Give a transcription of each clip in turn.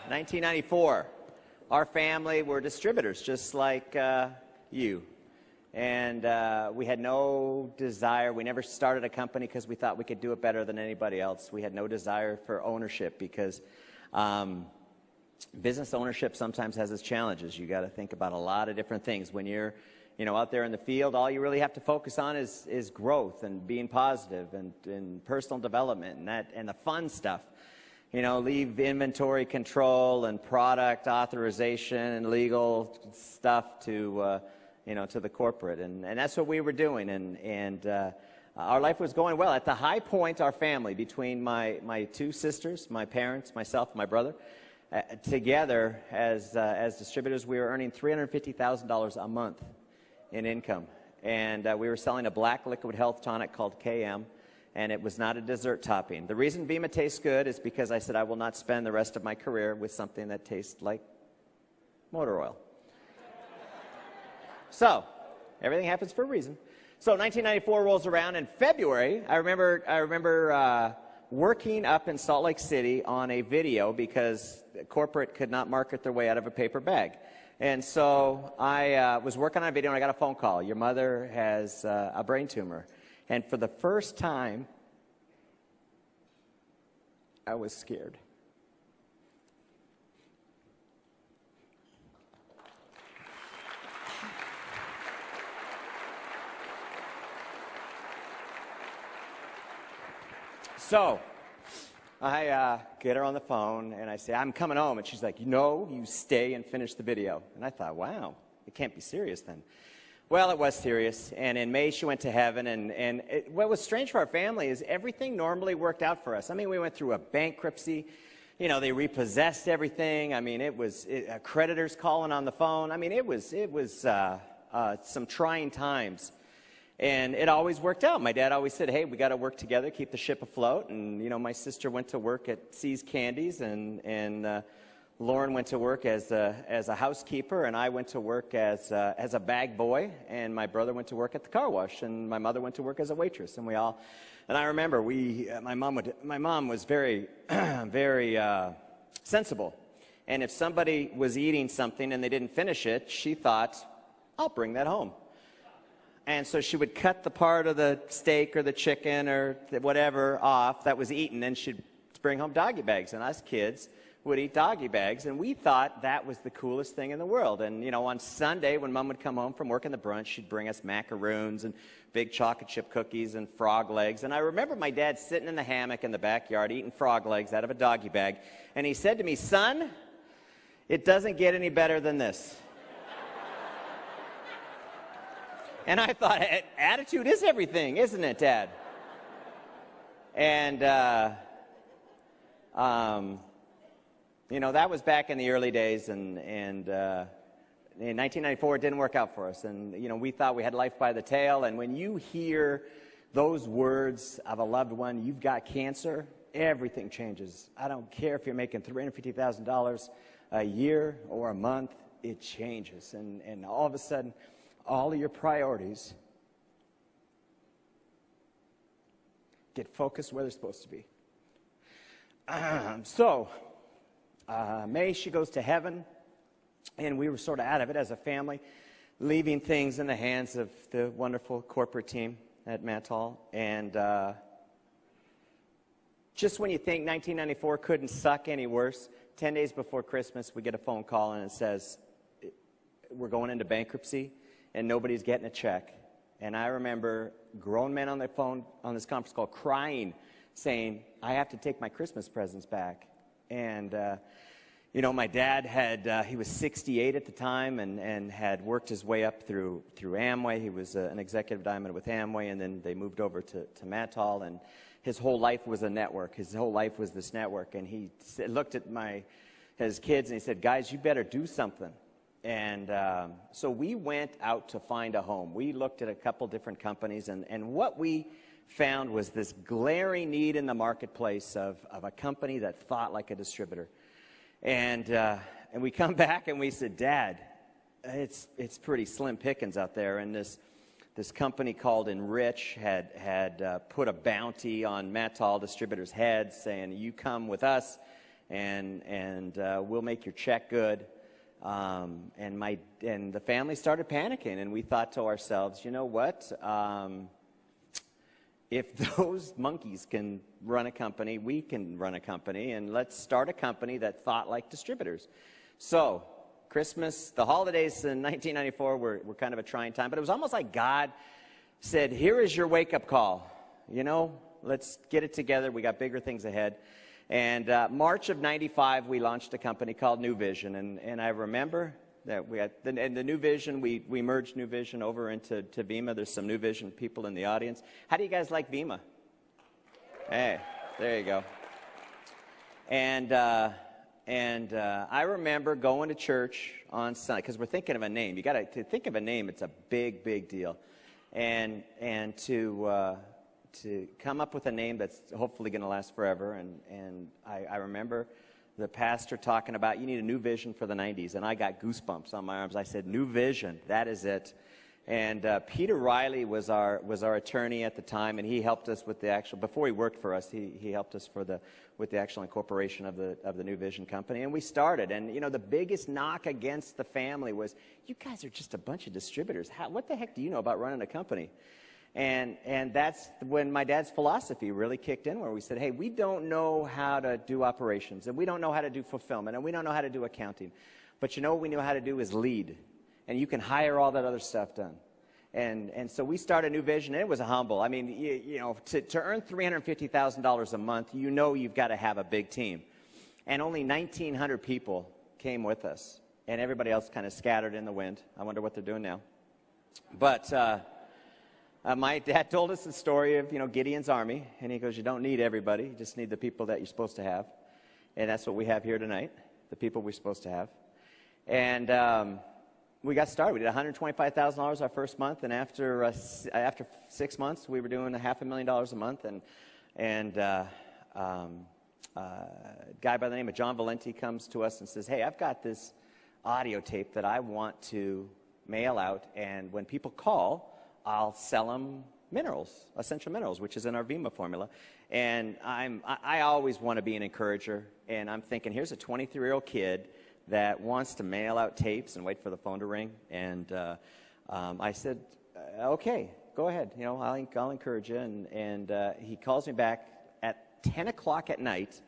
1994. Our family were distributors, just like you. And we had no desire. We never started a company because we thought we could do it better than anybody else. We had no desire for ownership because business ownership sometimes has its challenges. You got to think about a lot of different things. When you're out there in the field, all you really have to focus on is growth and being positive and personal development and the fun stuff. Leave inventory control and product authorization and legal stuff to the corporate. And that's what we were doing. And our life was going well. At the high point, our family, between my two sisters, my parents, myself, and my brother, together as distributors, we were earning $350,000 a month in income. And we were selling a black liquid health tonic called KM. And it was not a dessert topping. The reason vemma tastes good is because I said I will not spend the rest of my career with something that tastes like motor oil. So, everything happens for a reason. So 1994 rolls around. In February, I remember working up in Salt Lake City on a video because corporate could not market their way out of a paper bag. And so I was working on a video and I got a phone call. Your mother has a brain tumor. And for the first time, I was scared. So I get her on the phone and I say, I'm coming home. And she's like, no, you stay and finish the video. And I thought, wow, it can't be serious then. Well, it was serious, and in May she went to heaven, and what was strange for our family is everything normally worked out for us. I mean, we went through a bankruptcy. They repossessed everything. I mean, it was creditors calling on the phone. I mean, it was some trying times, and it always worked out. My dad always said, hey, we got to work together, keep the ship afloat, and, my sister went to work at C's Candies, and Lauren went to work as a housekeeper, and I went to work as a bag boy, and my brother went to work at the car wash, and my mother went to work as a waitress, and I remember my mom was very, very sensible, and if somebody was eating something and they didn't finish it, she thought, I'll bring that home. And so she would cut the part of the steak or the chicken or whatever off that was eaten, and she'd bring home doggy bags, and us kids would eat doggy bags, and we thought that was the coolest thing in the world. And, on Sunday, when Mom would come home from working the brunch, she'd bring us macaroons and big chocolate chip cookies and frog legs. And I remember my dad sitting in the hammock in the backyard eating frog legs out of a doggy bag, and he said to me, son, it doesn't get any better than this. And I thought, attitude is everything, isn't it, Dad? And, that was back in the early days, and in 1994, it didn't work out for us. And, we thought we had life by the tail. And when you hear those words of a loved one, you've got cancer, everything changes. I don't care if you're making $350,000 a year or a month, it changes. And all of a sudden, all of your priorities get focused where they're supposed to be. May, she goes to heaven, and we were sort of out of it as a family, leaving things in the hands of the wonderful corporate team at Mattall. And just when you think 1994 couldn't suck any worse, 10 days before Christmas, we get a phone call, and it says, we're going into bankruptcy, and nobody's getting a check. And I remember grown men on the phone on this conference call crying, saying, I have to take my Christmas presents back. And, my dad he was 68 at the time and had worked his way up through Amway. He was an executive diamond with Amway, and then they moved over to Mattall, and his whole life was a network. His whole life was this network. And he looked at his kids and he said, guys, you better do something. And so we went out to find a home. We looked at a couple different companies, and what we found was this glaring need in the marketplace of a company that thought like a distributor. And we come back and we said, Dad, it's pretty slim pickings out there. And this company called Enrich had put a bounty on Mattall distributors' heads saying, you come with us and we'll make your check good. And the family started panicking, and we thought to ourselves, you know what? If those monkeys can run a company, we can run a company, and let's start a company that thought like distributors. So Christmas, the holidays in 1994 were kind of a trying time, but it was almost like God said, here is your wake-up call. You know, let's get it together. We got bigger things ahead. And March of 95, we launched a company called New Vision, and I remember that we had, and the New Vision, we merged New Vision over into vemma. There's some New Vision people in the audience. How do you guys like vemma? Hey, there you go. And I remember going to church on Sunday, because we're thinking of a name. You got to think of a name. It's a big, big deal. And to come up with a name that's hopefully going to last forever. And I remember the pastor talking about, you need a new vision for the 90s. And I got goosebumps on my arms. I said, New Vision, that is it. And Peter Riley was our attorney at the time, and he helped us with the actual, before he worked for us, he helped us with the actual incorporation of the New Vision company. And we started. And, you know, the biggest knock against the family was, you guys are just a bunch of distributors. What the heck do you know about running a company? And that's when my dad's philosophy really kicked in, where we said, hey, we don't know how to do operations, and we don't know how to do fulfillment, and we don't know how to do accounting. But you know what we know how to do is lead. And you can hire all that other stuff done. And so we started New Vision, and it was humble. I mean, you know, to earn $350,000 a month, you know you've got to have a big team. And only 1,900 people came with us, and everybody else kind of scattered in the wind. I wonder what they're doing now. But my dad told us the story of, you know, Gideon's army, and he goes, you don't need everybody, you just need the people that you're supposed to have. And that's what we have here tonight, the people we're supposed to have. And we got started. We did $125,000 our first month, and after 6 months, we were doing $500,000 a month. And a guy by the name of John Valenti comes to us and says, hey, I've got this audio tape that I want to mail out, and when people call, I'll sell them minerals, essential minerals, which is in our vemma formula. And I always want to be an encourager, and I'm thinking, here's a 23-year-old kid that wants to mail out tapes and wait for the phone to ring. And I said, okay, go ahead. You know, I'll encourage you. And he calls me back at 10 o'clock at night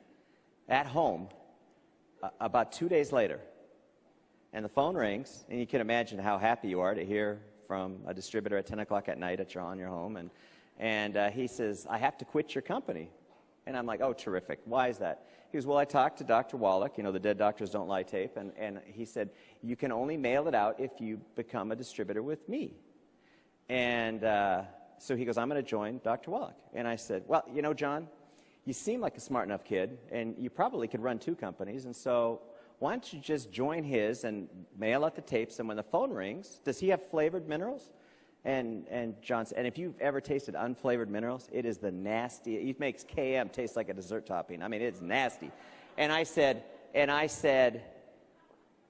at home about 2 days later. And the phone rings, and you can imagine how happy you are to hear from a distributor at 10 o'clock at night on your home. And he says, I have to quit your company. And I'm like, oh, terrific. Why is that? He goes, well, I talked to Dr. Wallach, you know, the Dead Doctors Don't Lie tape, and he said, you can only mail it out if you become a distributor with me. And so he goes, I'm going to join Dr. Wallach. And I said, well, you know, John, you seem like a smart enough kid, and you probably could run 2 companies, and so why don't you just join his and mail out the tapes, and when the phone rings, does he have flavored minerals? And John said, and if you've ever tasted unflavored minerals, it is the nasty. It makes KM taste like a dessert topping. I mean, it's nasty. And I said,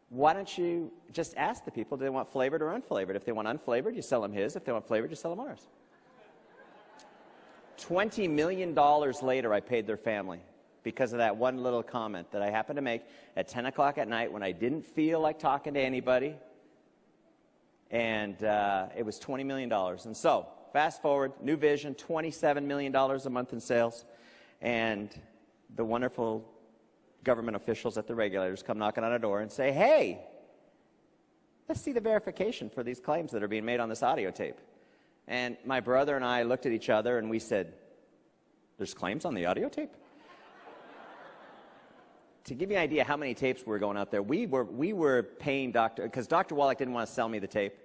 why don't you just ask the people, do they want flavored or unflavored? If they want unflavored, you sell them his. If they want flavored, you sell them ours. $20 million later, I paid their family because of that one little comment that I happened to make at 10 o'clock at night when I didn't feel like talking to anybody. And it was $20 million. And so, fast forward, New Vision, $27 million a month in sales. And the wonderful government officials at the regulators come knocking on our door and say, hey, let's see the verification for these claims that are being made on this audio tape. And my brother and I looked at each other and we said, there's claims on the audio tape? To give you an idea how many tapes were going out there, we were paying because Dr. Wallach didn't want to sell me the tape.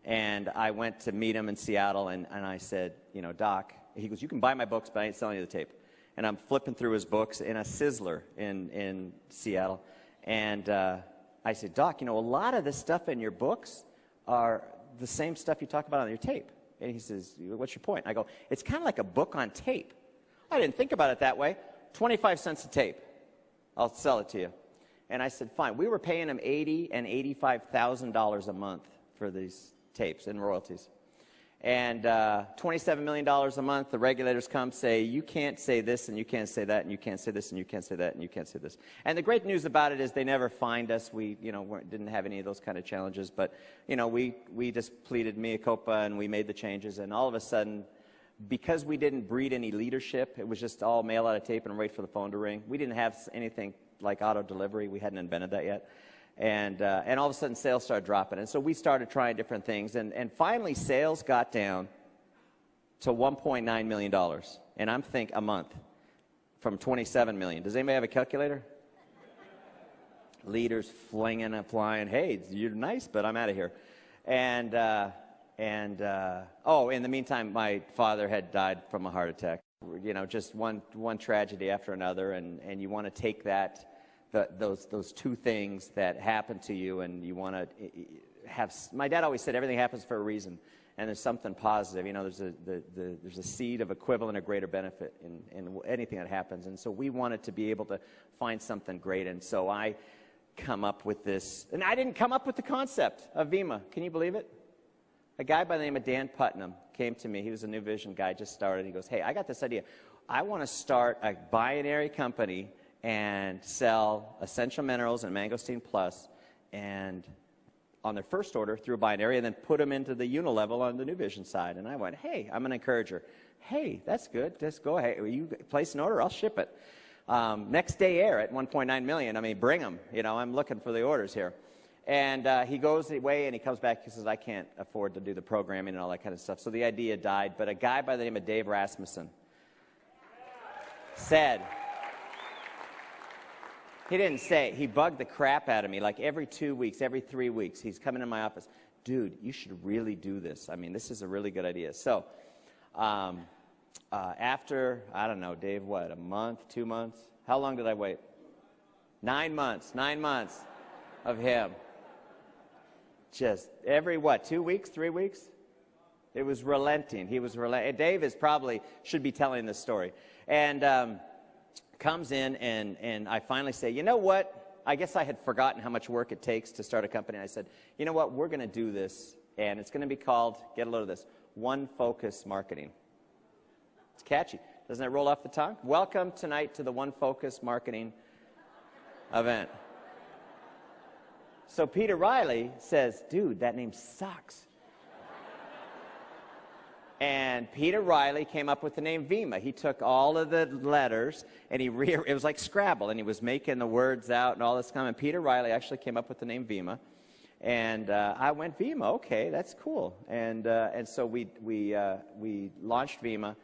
And I went to meet him in Seattle, and I said, you know, Doc, he goes, you can buy my books, but I ain't selling you the tape. And I'm flipping through his books in a Sizzler in Seattle. And I said, Doc, you know, a lot of the stuff in your books are the same stuff you talk about on your tape. And he says, what's your point? I go, it's kind of like a book on tape. I didn't think about it that way. 25 cents a tape. I'll sell it to you. And I said, fine. We were paying him $80,000 and $85,000 a month for these tapes and royalties. And $27 million a month, the regulators come say, you can't say this, and you can't say that, and you can't say this, and you can't say that, and you can't say this. And the great news about it is they never fined us. We, didn't have any of those kind of challenges. But, we just pleaded mea culpa, and we made the changes. And all of a sudden, because we didn't breed any leadership, it was just all mail out a tape and wait for the phone to ring. We didn't have anything like auto delivery. We hadn't invented that yet. And all of a sudden, sales started dropping. And so we started trying different things. And finally, sales got down to $1.9 million. And I'm thinking a month from $27 million. Does anybody have a calculator? Leaders flinging and flying. Hey, you're nice, but I'm out of here. And in the meantime, my father had died from a heart attack. Just one tragedy after another. And you want to take that. Those two things that happen to you, and you want to have. My dad always said everything happens for a reason, and there's something positive. There's a seed of equivalent or greater benefit in anything that happens, and so we wanted to be able to find something great. And so I come up with this, and I didn't come up with the concept of vemma. Can you believe it? A guy by the name of Dan Putnam came to me. He was a New Vision guy, just started. He goes, "Hey, I got this idea. I want to start a binary company and sell essential minerals and mangosteen plus, and on their first order through a binary, and then put them into the unilevel on the New Vision side." And I went, "Hey, I'm an encourager. Hey, that's good. Just go ahead. You place an order, I'll ship it. Next day air at 1.9 million. I mean, bring them. I'm looking for the orders here." And he goes away and he comes back. He says, "I can't afford to do the programming and all that kind of stuff." So the idea died. But a guy by the name of Dave Rasmussen said. He didn't say. He bugged the crap out of me. Like every 2 weeks, every 3 weeks, he's coming in my office. "Dude, you should really do this. I mean, this is a really good idea." So after, I don't know, Dave, what, a month, 2 months? How long did I wait? 9 months. 9 months of him. Just every, 2 weeks, 3 weeks? It was relenting. He was relenting. Dave should be telling this story. And comes in, and I finally say, "You know what? I guess I had forgotten how much work it takes to start a company." And I said, "You know what? We're going to do this, and it's going to be called," get a load of this, "One Focus Marketing." It's catchy. Doesn't it roll off the tongue? Welcome tonight to the One Focus Marketing event. So Peter Riley says, "Dude, that name sucks." And Peter Riley came up with the name vemma. He took all of the letters, and it was like Scrabble, and he was making the words out and all this kind of. And Peter Riley actually came up with the name vemma. And I went, "Vemma, okay, that's cool." And so we launched vemma,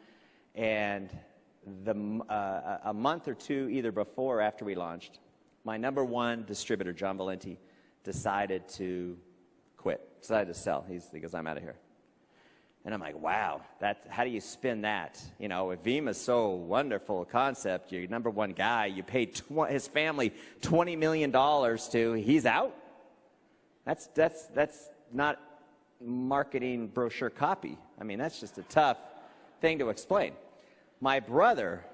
and a month or two either before or after we launched, my #1 distributor, John Valenti, decided to quit, decided to sell. He goes, "I'm out of here." And I'm like, wow, how do you spin that? If vemma's so wonderful concept, your #1 guy, you paid his family $20 million to, he's out? That's not marketing brochure copy. I mean, that's just a tough thing to explain. My brother,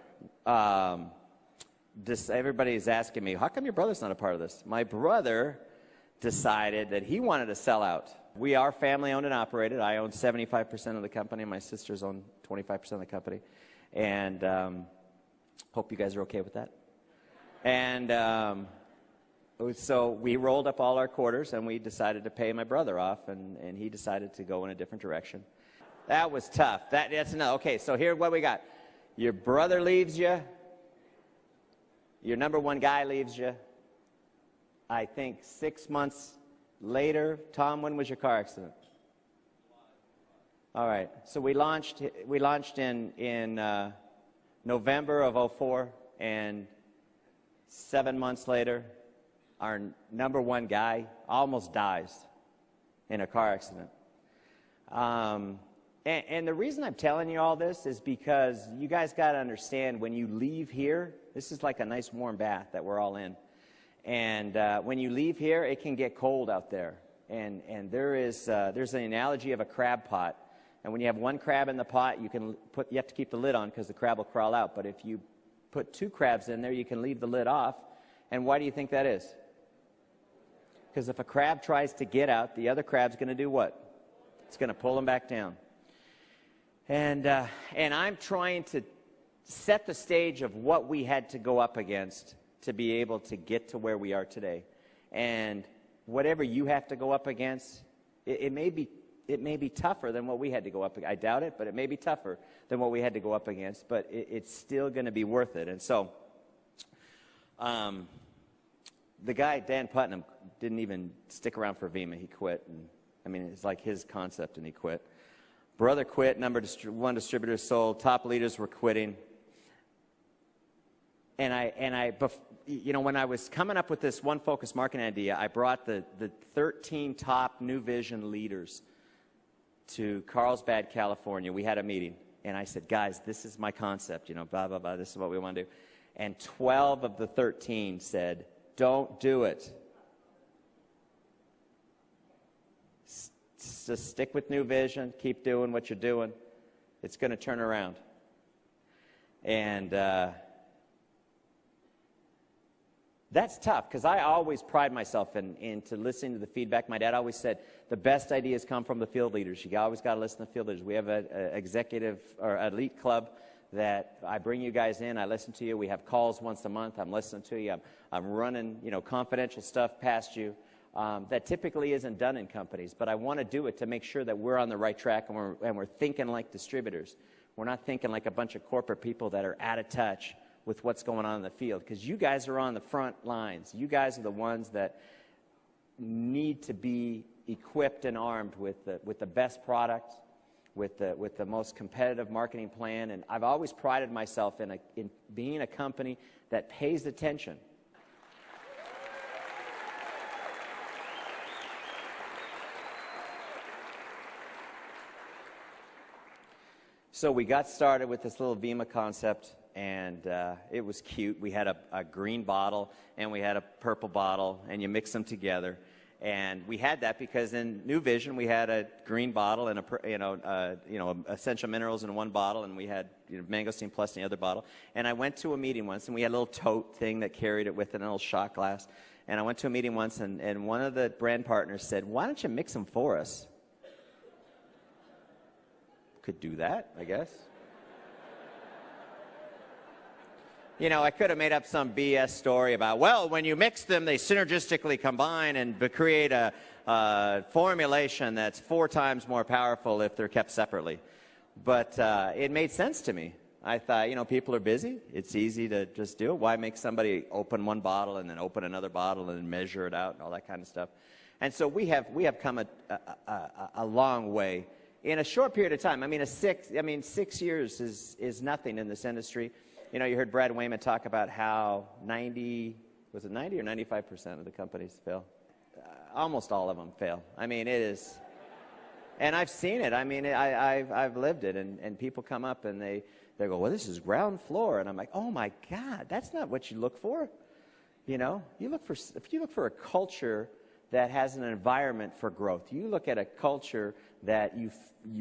everybody's asking me, how come your brother's not a part of this? My brother decided that he wanted to sell out. We are family-owned and operated. I own 75% of the company. My sisters own 25% of the company. And hope you guys are okay with that. And so we rolled up all our quarters, and we decided to pay my brother off, and he decided to go in a different direction. That was tough. That's enough. Okay, so here what we got. Your brother leaves you. Your #1 guy leaves you. I think 6 months later. Tom, when was your car accident? All right. So we launched in November of '04, and 7 months later, our #1 guy almost dies in a car accident. And the reason I'm telling you all this is because you guys got to understand, when you leave here, this is like a nice warm bath that we're all in. And when you leave here, it can get cold out there. And there's an analogy of a crab pot. And when you have one crab in the pot, you have to keep the lid on because the crab will crawl out. But if you put 2 crabs in there, you can leave the lid off. And why do you think that is? Because if a crab tries to get out, the other crab's going to do what? It's going to pull him back down. And I'm trying to set the stage of what we had to go up against to be able to get to where we are today. And whatever you have to go up against, it may be tougher than what we had to go up against. I doubt it, but it may be tougher than what we had to go up against, but it's still going to be worth it. And so the guy, Dan Putnam, didn't even stick around for vemma. He quit. And, I mean, it's like his concept, and he quit. Brother quit. Number one distributor sold. Top leaders were quitting. And you know, when I was coming up with this one focus marketing idea, I brought the 13 top New Vision leaders to Carlsbad, California. We had a meeting, and I said, guys, this is my concept, you know, blah, blah, blah, this is what we want to do. And 12 of the 13 said, don't do it. Just stick with New Vision, keep doing what you're doing. It's going to turn around. And that's tough, because I always pride myself into listening to the feedback. My dad always said, the best ideas come from the field leaders. You always got to listen to the field leaders. We have an executive or elite club that I bring you guys in. I listen to you. We have calls once a month. I'm listening to you. I'm running, you know, confidential stuff past you that typically isn't done in companies. But I want to do it to make sure that we're on the right track and we're thinking like distributors. We're not thinking like a bunch of corporate people that are out of touch with what's going on in the field, because you guys are on the front lines. You guys are the ones that need to be equipped and armed with the best product, with the most competitive marketing plan. And I've always prided myself in being a company that pays attention. So we got started with this little vemma concept, and it was cute. We had a green bottle and we had a purple bottle, and you mix them together. And we had that because in New Vision we had a green bottle and essential minerals in one bottle, and we had mangosteen plus in the other bottle. And I went to a meeting once, and we had a little tote thing that carried it with it, a little shot glass. And I went to a meeting once, and one of the brand partners said, "Why don't you mix them for us?" Could do that, I guess. You know, I could have made up some BS story about, well, when you mix them, they synergistically combine and create a formulation that's 4 times more powerful if they're kept separately. But it made sense to me. I thought, you know, people are busy. It's easy to just do it. Why make somebody open one bottle and then open another bottle and then measure it out and all that kind of stuff? And so we have come a long way in a short period of time. I mean, 6 years is nothing in this industry. You know, you heard Brad Wayman talk about how 90 or 95% of the companies fail? Almost all of them fail. I mean, it is, and I've seen it. I mean, I've lived it, and people come up and they go, well, this is ground floor, and I'm like, oh my God, that's not what you look for. You know, if you look for a culture that has an environment for growth. You look at a culture that you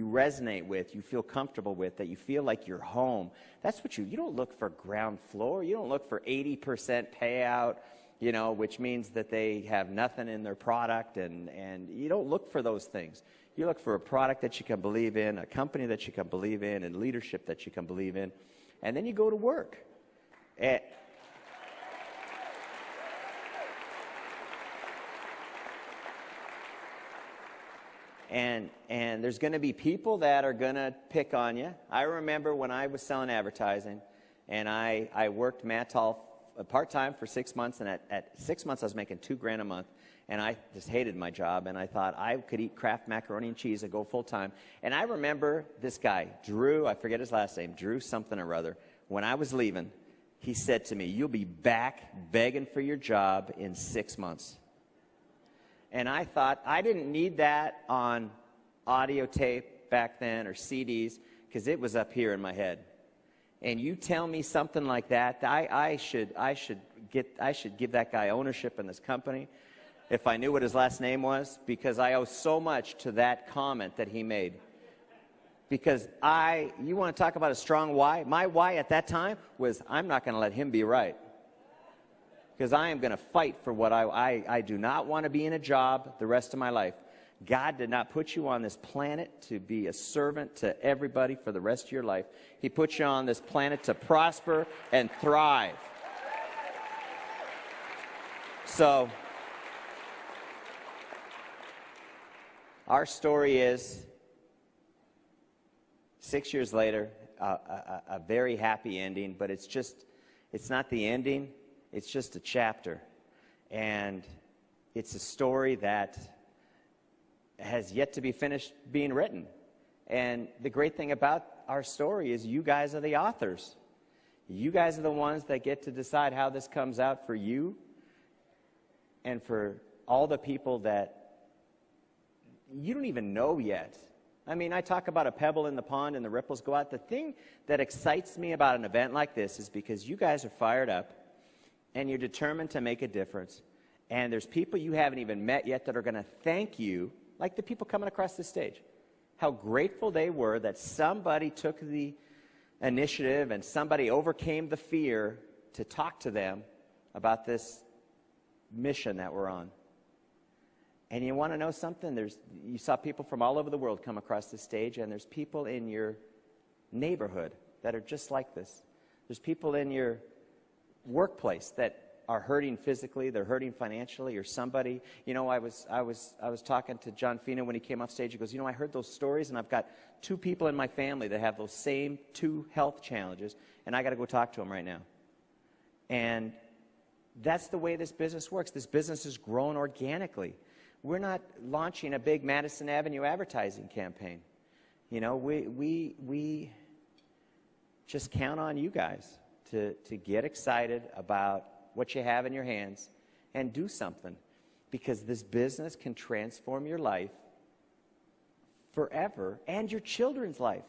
resonate with, you feel comfortable with, that you feel like you're home. That's what you don't look for ground floor. You don't look for 80% payout, you know, which means that they have nothing in their product, and you don't look for those things. You look for a product that you can believe in, a company that you can believe in, and leadership that you can believe in, and then you go to work. And there's going to be people that are going to pick on you. I remember when I was selling advertising, and I worked Mattall part-time for 6 months, and at 6 months I was making $2,000 a month, and I just hated my job, and I thought I could eat Kraft macaroni and cheese and go full-time. And I remember this guy, Drew, I forget his last name, Drew something or other, when I was leaving, he said to me, you'll be back begging for your job in 6 months. And I thought, I didn't need that on audio tape back then or CDs, because it was up here in my head. And you tell me something like that, I should give that guy ownership in this company if I knew what his last name was, because I owe so much to that comment that he made. Because you want to talk about a strong why? My why at that time was, I'm not going to let him be right. Because I am going to fight for what I do not want to be in a job the rest of my life God did not put you on this planet to be a servant to everybody for the rest of your life. He put you on this planet to prosper and thrive. So, our story is, 6 years later, a very happy ending, but it's not the ending, it's just a chapter. And it's a story that has yet to be finished being written. And the great thing about our story is you guys are the authors. You guys are the ones that get to decide how this comes out for you and for all the people that you don't even know yet. I mean, I talk about a pebble in the pond and the ripples go out. The thing that excites me about an event like this is because you guys are fired up and you're determined to make a difference. And there's people you haven't even met yet that are going to thank you, like the people coming across the stage. How grateful they were that somebody took the initiative and somebody overcame the fear to talk to them about this mission that we're on. And you want to know something? You saw people from all over the world come across the stage, and there's people in your neighborhood that are just like this. There's people in your workplace that are hurting physically, they're hurting financially, or somebody. You know, I was talking to John Fina when he came off stage. He goes, you know, I heard those stories, and I've got 2 people in my family that have those same 2 health challenges, and I got to go talk to them right now. And that's the way this business works. This business is grown organically. We're not launching a big Madison Avenue advertising campaign. You know, we just count on you guys to get excited about what you have in your hands and do something, because this business can transform your life forever and your children's life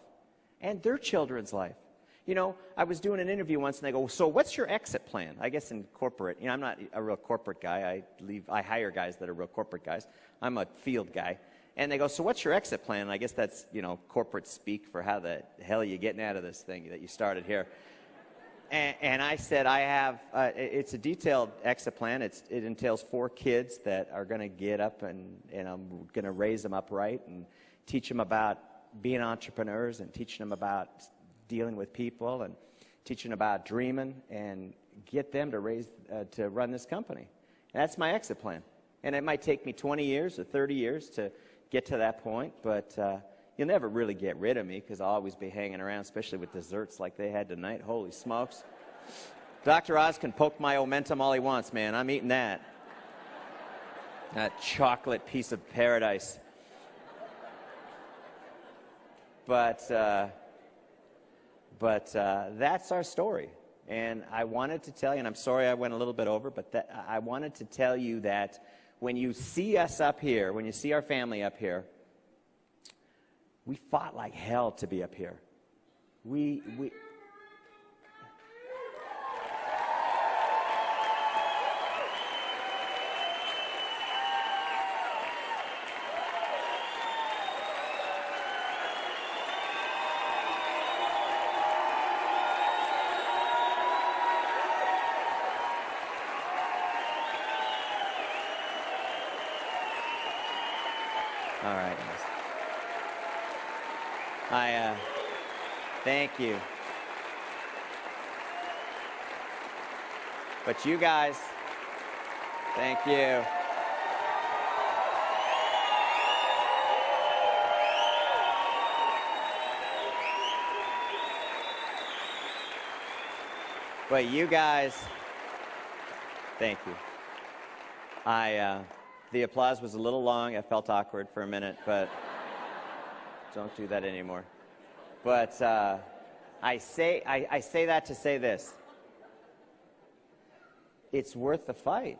and their children's life. You know, I was doing an interview once, and they go, so what's your exit plan? I guess in corporate, you know, I'm not a real corporate guy. I hire guys that are real corporate guys. I'm a field guy. And they go, so what's your exit plan? And I guess that's, you know, corporate speak for how the hell are you getting out of this thing that you started here. And I said, I have, it's a detailed exit plan. It entails 4 kids that are going to get up, and I'm going to raise them upright and teach them about being entrepreneurs and teaching them about dealing with people and teaching about dreaming and get them to run this company. And that's my exit plan. And it might take me 20 years or 30 years to get to that point, but you'll never really get rid of me because I'll always be hanging around, especially with desserts like they had tonight. Holy smokes. Dr. Oz can poke my omentum all he wants, man. I'm eating that. That chocolate piece of paradise. But that's our story. And I wanted to tell you, and I'm sorry I went a little bit over, but I wanted to tell you that when you see us up here, when you see our family up here, we fought like hell to be up here. All right, guys. Thank you. But you guys, thank you. But you guys, thank you. The applause was a little long. I felt awkward for a minute, but don't do that anymore. But I say that to say this. It's worth the fight.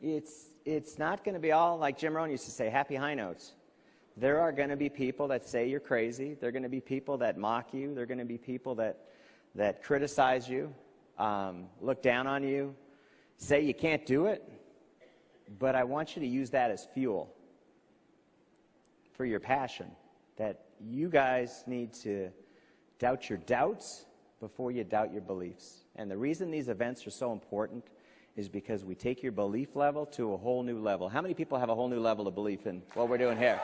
It's not going to be all, like Jim Rohn used to say, happy high notes. There are going to be people that say you're crazy. There are going to be people that mock you. There are going to be people that criticize you, look down on you, say you can't do it. But I want you to use that as fuel for your passion, that you guys need to doubt your doubts before you doubt your beliefs. And the reason these events are so important is because we take your belief level to a whole new level. How many people have a whole new level of belief in what we're doing here?